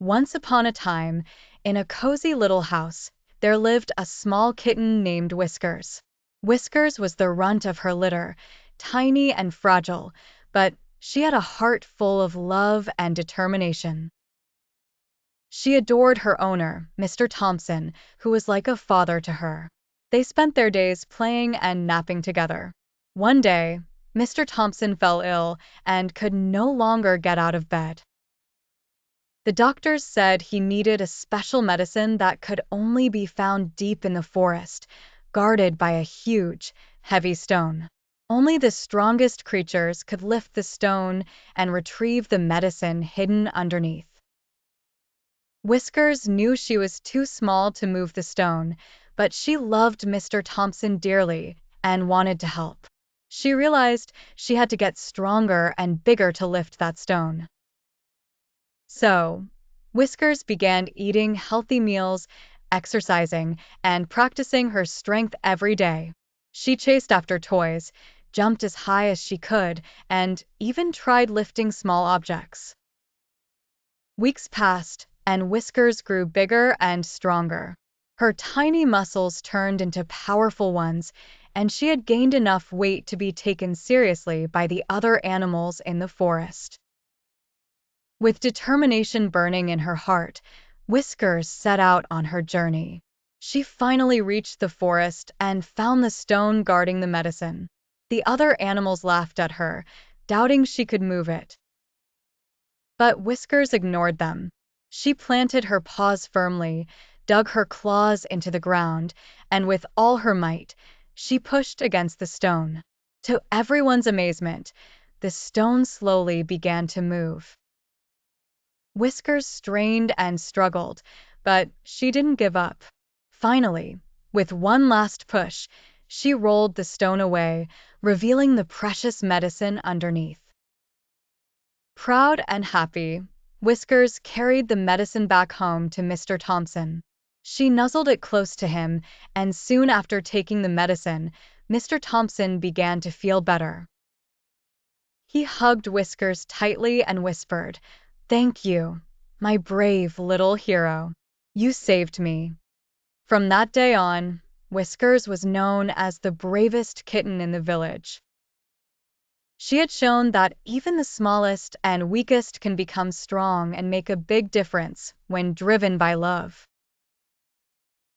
Once upon a time, in a cozy little house, there lived a small kitten named Whiskers. Whiskers was the runt of her litter, tiny and fragile, but she had a heart full of love and determination. She adored her owner, Mr. Thompson, who was like a father to her. They spent their days playing and napping together. One day, Mr. Thompson fell ill and could no longer get out of bed. The doctors said he needed a special medicine that could only be found deep in the forest, guarded by a huge, heavy stone. Only the strongest creatures could lift the stone and retrieve the medicine hidden underneath. Whiskers knew she was too small to move the stone, but she loved Mr. Thompson dearly and wanted to help. She realized she had to get stronger and bigger to lift that stone. So, Whiskers began eating healthy meals, exercising, and practicing her strength every day. She chased after toys, jumped as high as she could, and even tried lifting small objects. Weeks passed, and Whiskers grew bigger and stronger. Her tiny muscles turned into powerful ones, and she had gained enough weight to be taken seriously by the other animals in the forest. With determination burning in her heart, Whiskers set out on her journey. She finally reached the forest and found the stone guarding the medicine. The other animals laughed at her, doubting she could move it. But Whiskers ignored them. She planted her paws firmly, dug her claws into the ground, and with all her might, she pushed against the stone. To everyone's amazement, the stone slowly began to move. Whiskers strained and struggled, but she didn't give up. Finally, with one last push, she rolled the stone away, revealing the precious medicine underneath. Proud and happy, Whiskers carried the medicine back home to Mr. Thompson. She nuzzled it close to him, and soon after taking the medicine, Mr. Thompson began to feel better. He hugged Whiskers tightly and whispered, "Thank you, my brave little hero. You saved me." From that day on, Whiskers was known as the bravest kitten in the village. She had shown that even the smallest and weakest can become strong and make a big difference when driven by love.